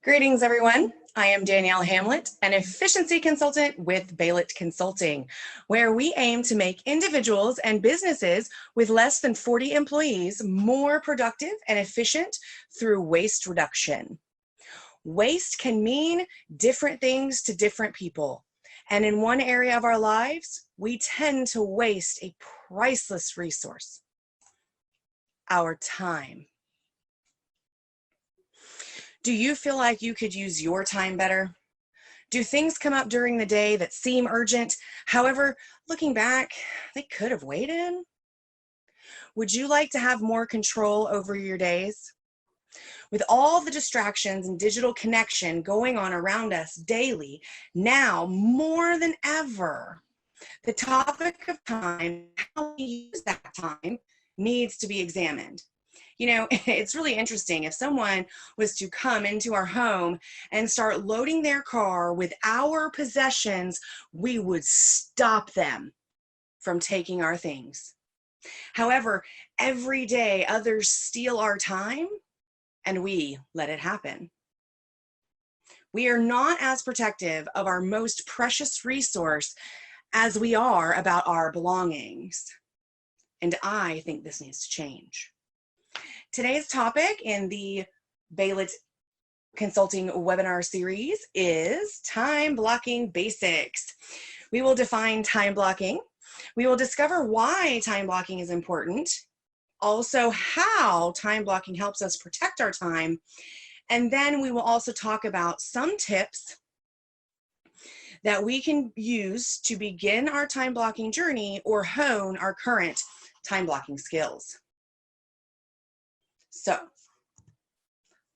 Greetings, everyone. I am Danielle Hamlet, an efficiency consultant with Baylet Consulting, where we aim to make individuals and businesses with less than 40 employees more productive and efficient through waste reduction. Waste can mean different things to different people. And in one area of our lives, we tend to waste a priceless resource, our time. Do you feel like you could use your time better? Do things come up during the day that seem urgent? However, looking back, they could have waited. Would you like to have more control over your days? With all the distractions and digital connection going on around us daily, now more than ever, the topic of time, how we use that time, needs to be examined. You know, it's really interesting. If someone was to come into our home and start loading their car with our possessions, we would stop them from taking our things. However, every day others steal our time and we let it happen. We are not as protective of our most precious resource as we are about our belongings. And I think this needs to change. Today's topic in the Baylet Consulting webinar series is time blocking basics. We will define time blocking. We will discover why time blocking is important, also how time blocking helps us protect our time, and then we will also talk about some tips that we can use to begin our time blocking journey or hone our current time blocking skills. So,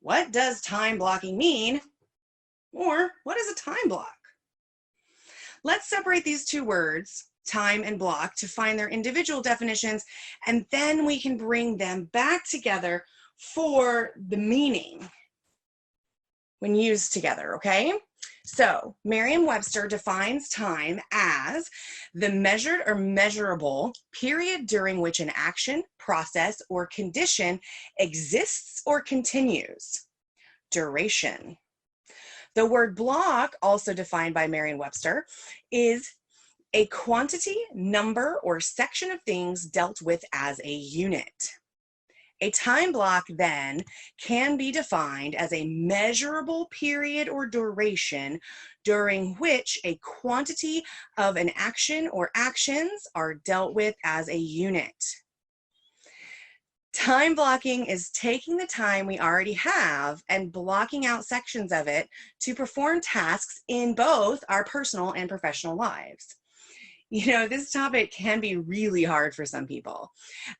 what does time blocking mean? Or what is a time block? Let's separate these two words, time and block, to find their individual definitions, and then we can bring them back together for the meaning when used together, okay? So, Merriam-Webster defines time as the measured or measurable period during which an action, process, or condition exists or continues. Duration. The word block, also defined by Merriam-Webster, is a quantity, number, or section of things dealt with as a unit. A time block, then, can be defined as a measurable period or duration during which a quantity of an action or actions are dealt with as a unit. Time blocking is taking the time we already have and blocking out sections of it to perform tasks in both our personal and professional lives. You know, this topic can be really hard for some people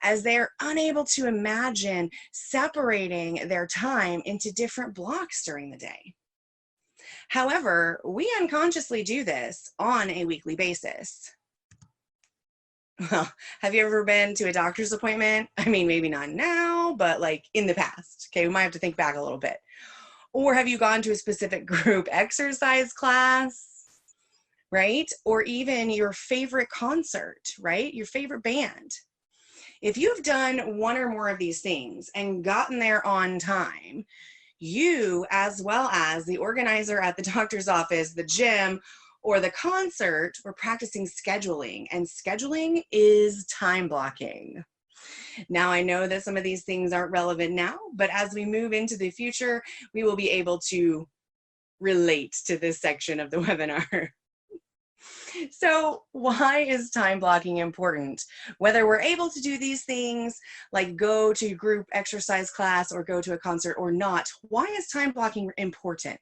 as they're unable to imagine separating their time into different blocks during the day. However, we unconsciously do this on a weekly basis. Well, have you ever been to a doctor's appointment? I mean, maybe not now, but like in the past. Okay, we might have to think back a little bit. Or have you gone to a specific group exercise class? Right? Or even your favorite concert, right? Your favorite band. If you've done one or more of these things and gotten there on time, you, as well as the organizer at the doctor's office, the gym, or the concert, were practicing scheduling, and scheduling is time blocking. Now, I know that some of these things aren't relevant now, but as we move into the future, we will be able to relate to this section of the webinar. So why is time blocking important? Whether we're able to do these things, like go to group exercise class or go to a concert or not, why is time blocking important?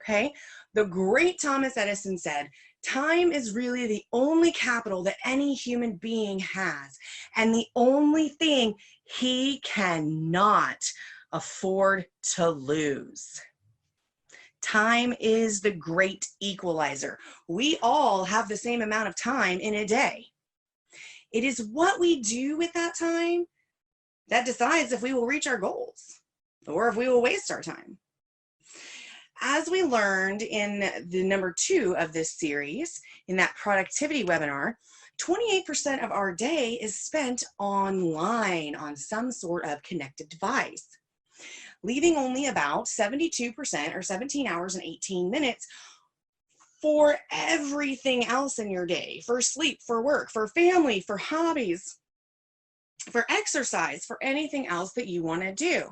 Okay, the great Thomas Edison said, time is really the only capital that any human being has, and the only thing he cannot afford to lose. Time is the great equalizer. We all have the same amount of time in a day. It is what we do with that time that decides if we will reach our goals or if we will waste our time. As we learned in the number 2 of this series, in that productivity webinar, 28% of our day is spent online on some sort of connected device. leaving only about 72% or 17 hours and 18 minutes for everything else in your day, for sleep, for work, for family, for hobbies, for exercise, for anything else that you want to do.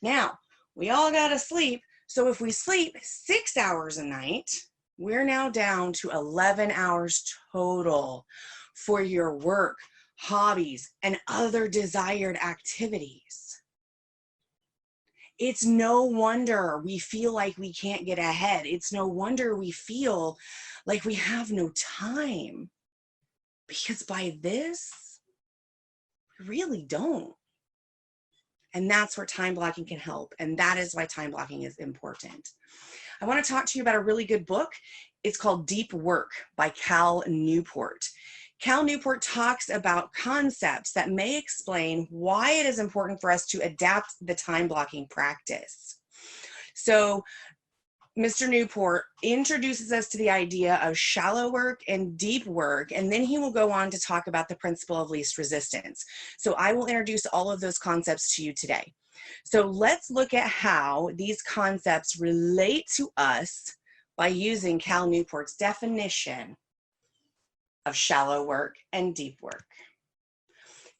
Now, we all got to sleep. So if we sleep 6 hours a night, we're now down to 11 hours total for your work, hobbies, and other desired activities. It's no wonder we feel like we can't get ahead. It's no wonder we feel like we have no time, because by this, we really don't. And that's where time blocking can help. And that is why time blocking is important. I want to talk to you about a really good book. It's called Deep Work by Cal Newport. Cal Newport talks about concepts that may explain why it is important for us to adapt the time blocking practice. So Mr. Newport introduces us to the idea of shallow work and deep work, and then he will go on to talk about the principle of least resistance. So I will introduce all of those concepts to you today. So let's look at how these concepts relate to us by using Cal Newport's definition of shallow work and deep work.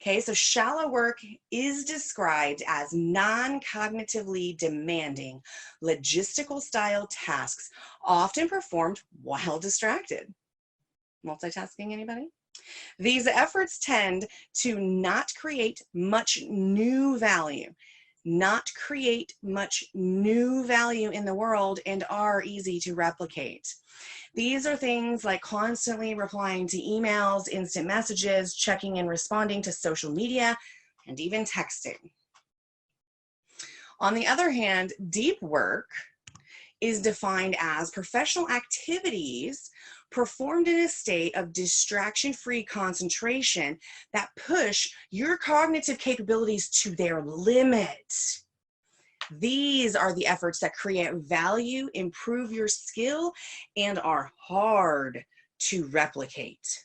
Okay, so shallow work is described as non-cognitively demanding, logistical style tasks, often performed while distracted. Multitasking, anybody? These efforts tend to not create much new value, in the world, and are easy to replicate. These are things like constantly replying to emails, instant messages, checking and responding to social media, and even texting. On the other hand, deep work is defined as professional activities performed in a state of distraction-free concentration that push your cognitive capabilities to their limit. These are the efforts that create value, improve your skill, and are hard to replicate.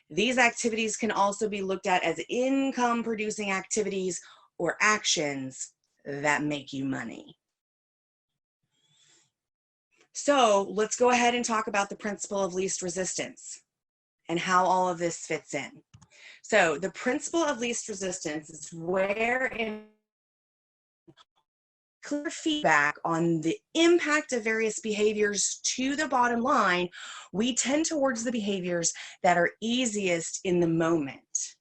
These activities can also be looked at as income-producing activities or actions that make you money. So let's go ahead and talk about the principle of least resistance and how all of this fits in. So the principle of least resistance is wherein clear feedback on the impact of various behaviors to the bottom line, we tend towards the behaviors that are easiest in the moment.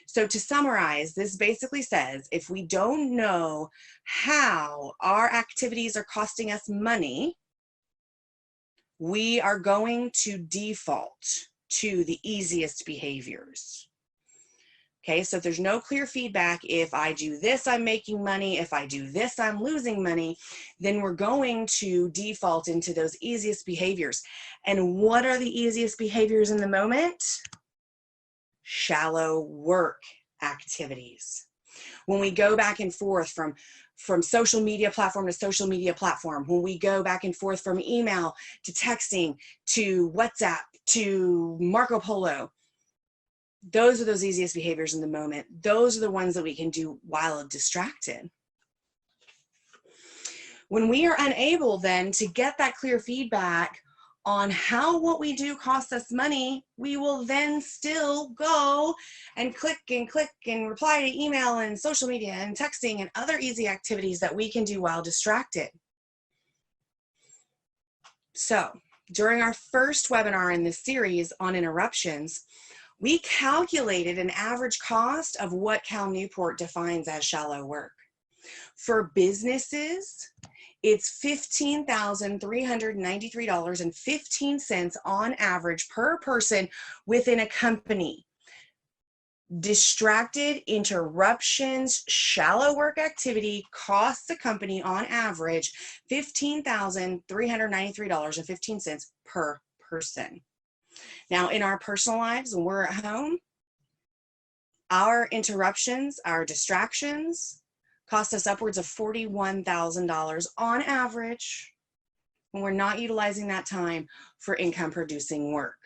So to summarize, this basically says if we don't know how our activities are costing us money, we are going to default to the easiest behaviors. Okay, so if there's no clear feedback, if I do this, I'm making money, if I do this, I'm losing money, then we're going to default into those easiest behaviors. And what are the easiest behaviors in the moment? Shallow work activities. When we go back and forth from social media platform to social media platform, when we go back and forth from email to texting to WhatsApp to Marco Polo, those are those easiest behaviors in the moment. Those are the ones that we can do while distracted. When we are unable then to get that clear feedback on how what we do costs us money, we will then still go and click and reply to email and social media and texting and other easy activities that we can do while distracted. So during our first webinar in this series on interruptions, we calculated an average cost of what Cal Newport defines as shallow work. For businesses, it's $15,393.15 on average per person within a company. Distracted interruptions, shallow work activity costs the company on average $15,393.15 per person. Now, in our personal lives, when we're at home, our interruptions, our distractions cost us upwards of $41,000 on average when we're not utilizing that time for income producing work.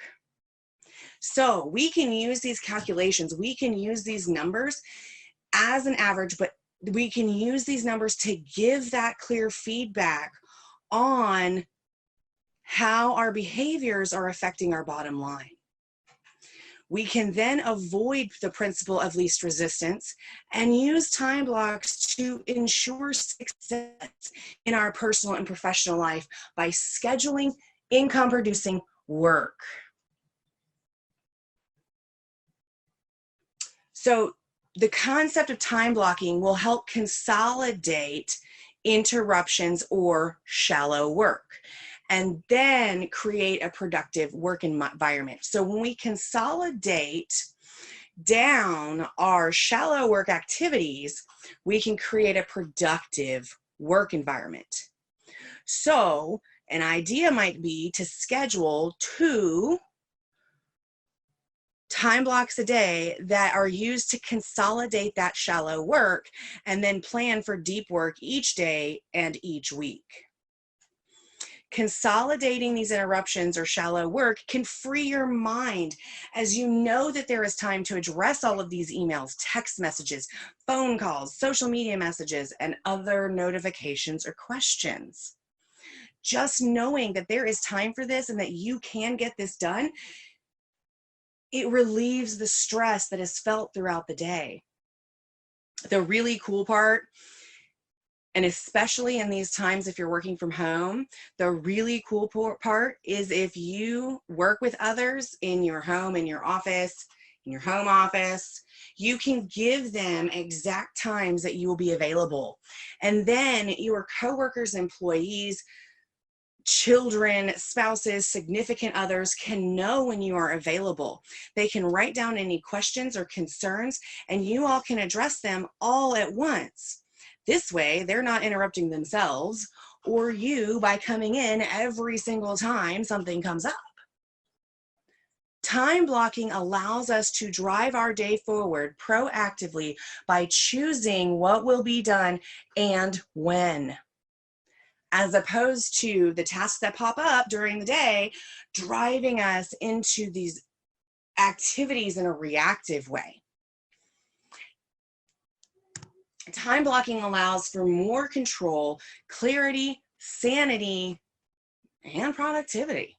So we can use these calculations, we can use these numbers as an average, but we can use these numbers to give that clear feedback on how our behaviors are affecting our bottom line. We can then avoid the principle of least resistance and use time blocks to ensure success in our personal and professional life by scheduling income producing work. So the concept of time blocking will help consolidate interruptions or shallow work, and then create a productive work environment. So when we consolidate down our shallow work activities, we can create a productive work environment. So an idea might be to schedule 2 time blocks a day that are used to consolidate that shallow work, and then plan for deep work each day and each week. Consolidating these interruptions or shallow work can free your mind, as you know that there is time to address all of these emails, text messages, phone calls, social media messages, and other notifications or questions. Just knowing that there is time for this and that you can get this done, it relieves the stress that is felt throughout the day. The really cool part, and especially in these times if you're working from home, the really cool part is if you work with others in your home, in your office, in your home office, you can give them exact times that you will be available. And then your coworkers, employees, children, spouses, significant others can know when you are available. They can write down any questions or concerns, and you all can address them all at once. This way, they're not interrupting themselves or you by coming in every single time something comes up. Time blocking allows us to drive our day forward proactively by choosing what will be done and when, as opposed to the tasks that pop up during the day, driving us into these activities in a reactive way. Time blocking allows for more control, clarity, sanity, and productivity.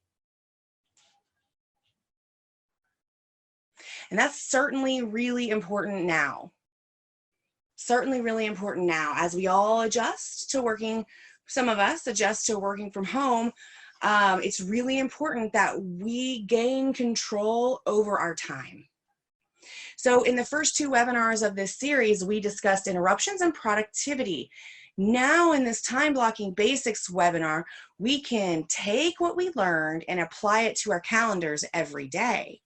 And that's certainly really important now. Certainly really important now as we all adjust to working. Some of us adjust to working from home. It's really important that we gain control over our time. So in the first 2 webinars of this series, we discussed interruptions and productivity. Now in this time blocking basics webinar, we can take what we learned and apply it to our calendars every day.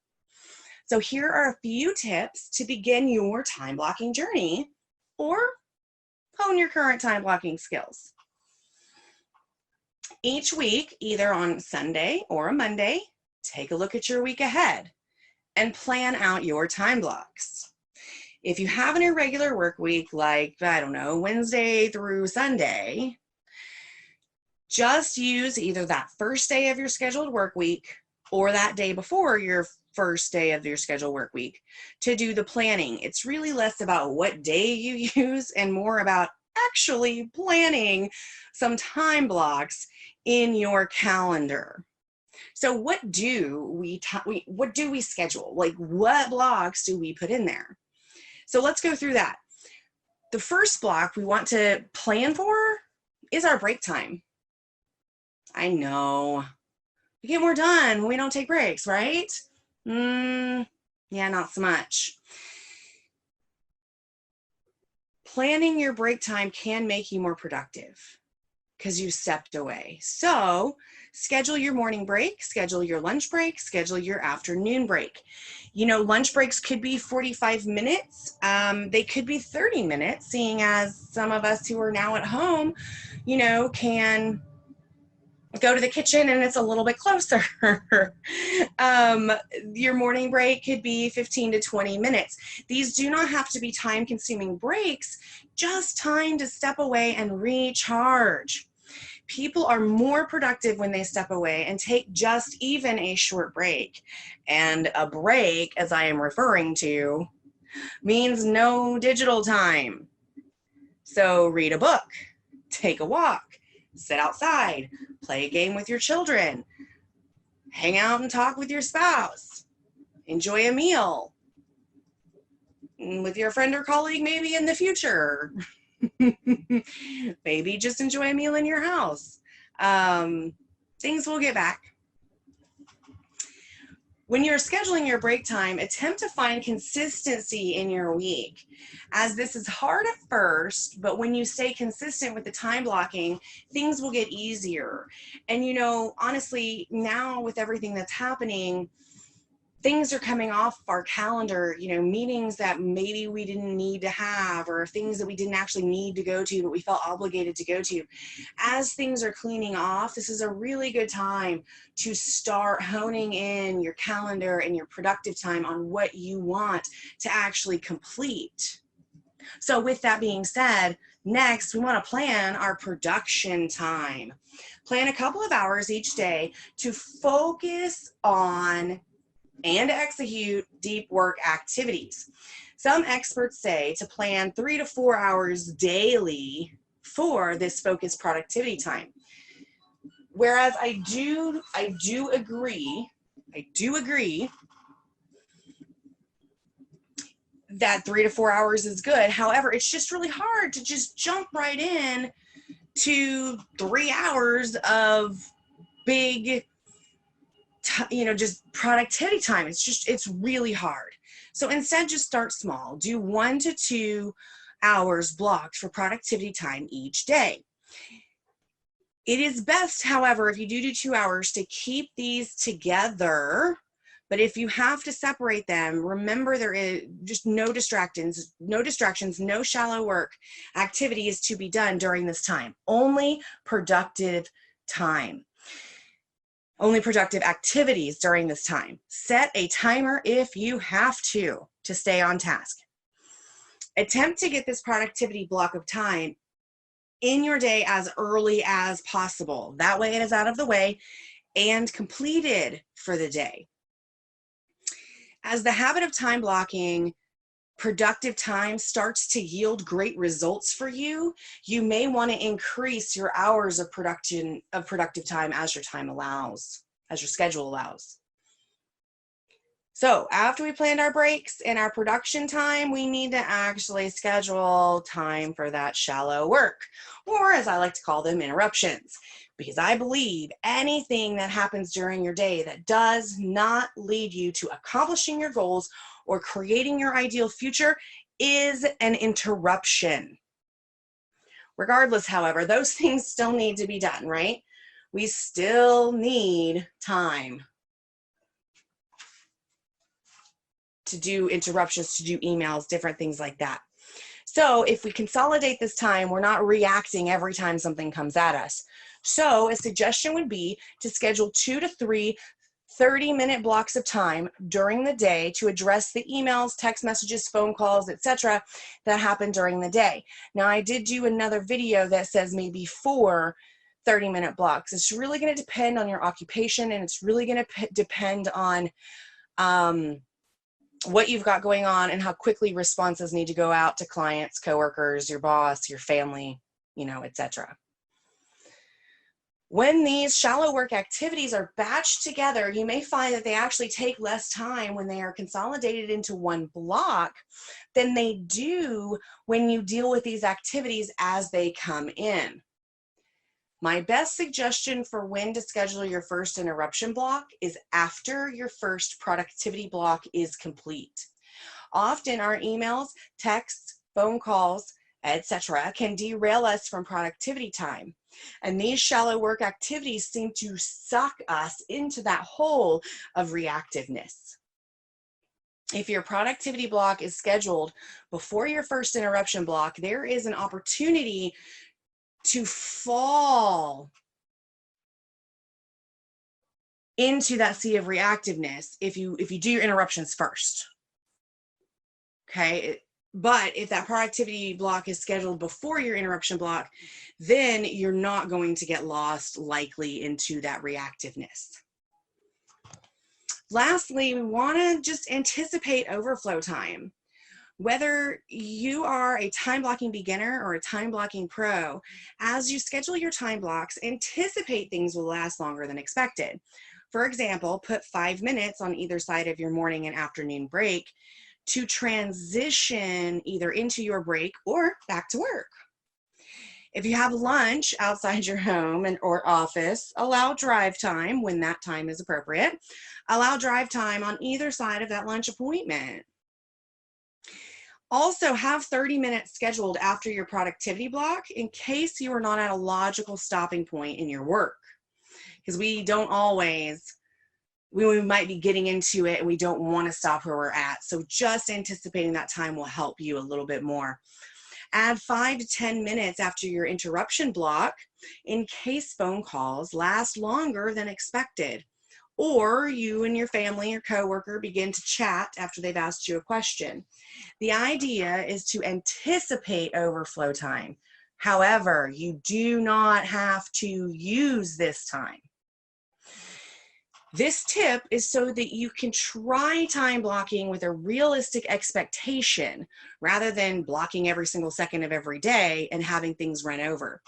So here are a few tips to begin your time blocking journey or hone your current time blocking skills. Each week, either on Sunday or a Monday, take a look at your week ahead and plan out your time blocks. If you have an irregular work week, like, I don't know, Wednesday through Sunday, just use either that first day of your scheduled work week or that day before your first day of your scheduled work week to do the planning. It's really less about what day you use and more about actually planning some time blocks in your calendar. So what do we schedule? Like, what blocks do we put in there? So let's go through that. The first block we want to plan for is our break time. I know. We get more done when we don't take breaks, right? Yeah, not so much. Planning your break time can make you more productive because you stepped away. So schedule your morning break, schedule your lunch break, schedule your afternoon break. You know, lunch breaks could be 45 minutes. They could be 30 minutes, seeing as some of us who are now at home, you know, can go to the kitchen and it's a little bit closer. Your morning break could be 15 to 20 minutes. These do not have to be time-consuming breaks, just time to step away and recharge. People are more productive when they step away and take just even a short break. And a break, as I am referring to, means no digital time. So read a book, take a walk, sit outside, play a game with your children, hang out and talk with your spouse, enjoy a meal with your friend or colleague maybe in the future. Maybe just enjoy a meal in your house. Things will get back. When you're scheduling your break time, attempt to find consistency in your week, as this is hard at first, but when you stay consistent with the time blocking, things will get easier. And you know, honestly, now with everything that's happening, things are coming off our calendar, you know, meetings that maybe we didn't need to have, or things that we didn't actually need to go to, but we felt obligated to go to. As things are cleaning off, this is a really good time to start honing in your calendar and your productive time on what you want to actually complete. So with that being said, next we want to plan our production time. Plan a couple of hours each day to focus on and execute deep work activities. Some experts say to plan 3 to 4 hours daily for this focused productivity time. Whereas I do agree that 3 to 4 hours is good. However, it's just really hard to just jump right in to 3 hours of big, you know, just productivity time. It's really hard. So instead, just start small. Do 1 to 2 hours blocked for productivity time each day. It is best, however, if you do 2 hours, to keep these together. But if you have to separate them, remember there is just no distractions, no shallow work activities to be done during this time. Only productive time. Only productive activities during this time. Set a timer if you have to stay on task. Attempt to get this productivity block of time in your day as early as possible. That way it is out of the way and completed for the day. As the habit of time blocking productive time starts to yield great results for you, you may want to increase your hours of productive time as your time allows, as your schedule allows. So after we planned our breaks and our production time, we need to actually schedule time for that shallow work, or as I like to call them, interruptions. Because I believe anything that happens during your day that does not lead you to accomplishing your goals or creating your ideal future is an interruption. Regardless, however, those things still need to be done, right? We still need time to do interruptions, to do emails, different things like that. So if we consolidate this time, we're not reacting every time something comes at us. So a suggestion would be to schedule 2 to 3 30-minute blocks of time during the day to address the emails, text messages, phone calls, etc. that happen during the day. Now, I did do another video that says maybe 4 30-minute blocks. It's really going to depend on your occupation, and it's really going to depend on what you've got going on and how quickly responses need to go out to clients, coworkers, your boss, your family, you know, etc. When these shallow work activities are batched together, you may find that they actually take less time when they are consolidated into one block than they do when you deal with these activities as they come in. My best suggestion for when to schedule your first interruption block is after your first productivity block is complete. Often our emails, texts, phone calls, etc. can derail us from productivity time. And these shallow work activities seem to suck us into that hole of reactiveness. If your productivity block is scheduled before your first interruption block, there is an opportunity to fall into that sea of reactiveness if you do your interruptions first. Okay, but if that productivity block is scheduled before your interruption block, then you're not going to get lost likely into that reactiveness. Lastly, we want to just anticipate overflow time. Whether you are a time blocking beginner or a time blocking pro, as you schedule your time blocks, anticipate things will last longer than expected. For example, put 5 minutes on either side of your morning and afternoon break to transition either into your break or back to work. If you have lunch outside your home or office, allow drive time when that time is appropriate. Allow drive time on either side of that lunch appointment. Also, have 30 minutes scheduled after your productivity block in case you are not at a logical stopping point in your work. Because we might be getting into it and we don't want to stop where we're at. So just anticipating that time will help you a little bit more. Add 5 to 10 minutes after your interruption block in case phone calls last longer than expected, or you and your family or coworker begin to chat after they've asked you a question. The idea is to anticipate overflow time. However, you do not have to use this time. This tip is so that you can try time blocking with a realistic expectation rather than blocking every single second of every day and having things run over.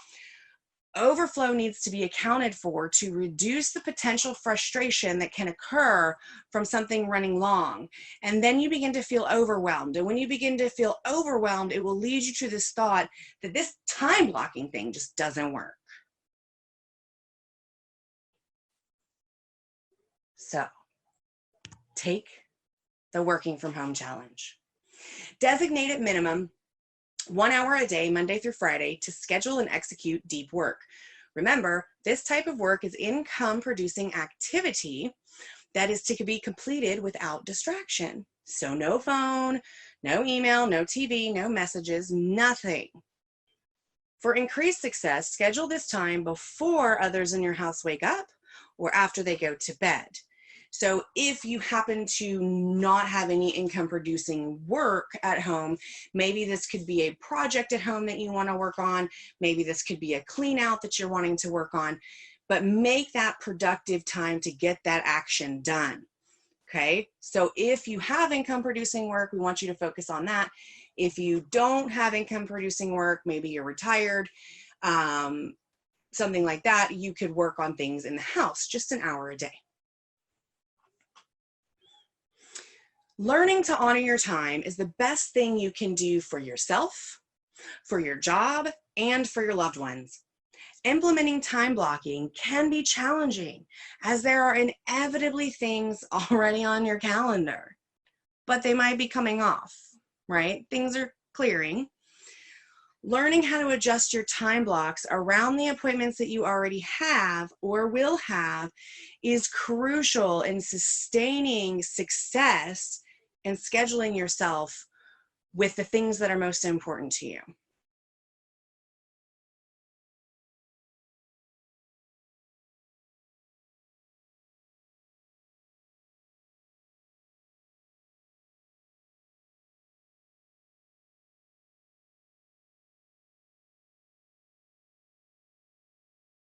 Overflow needs to be accounted for to reduce the potential frustration that can occur from something running long. And then you begin to feel overwhelmed. And when you begin to feel overwhelmed, it will lead you to this thought that this time blocking thing just doesn't work. So, take the working from home challenge. Designate at minimum 1 hour a day, Monday through Friday, to schedule and execute deep work. Remember, this type of work is income producing activity that is to be completed without distraction. So no phone, no email, no TV, no messages, nothing. For increased success, schedule this time before others in your house wake up or after they go to bed. So if you happen to not have any income producing work at home, maybe this could be a project at home that you want to work on. Maybe this could be a clean out that you're wanting to work on, but make that productive time to get that action done. Okay. So if you have income producing work, we want you to focus on that. If you don't have income producing work, maybe you're retired, something like that, you could work on things in the house, just an hour a day. Learning to honor your time is the best thing you can do for yourself, for your job, and for your loved ones. Implementing time blocking can be challenging as there are inevitably things already on your calendar, but they might be coming off, right? Things are clearing. Learning how to adjust your time blocks around the appointments that you already have or will have is crucial in sustaining success and scheduling yourself with the things that are most important to you.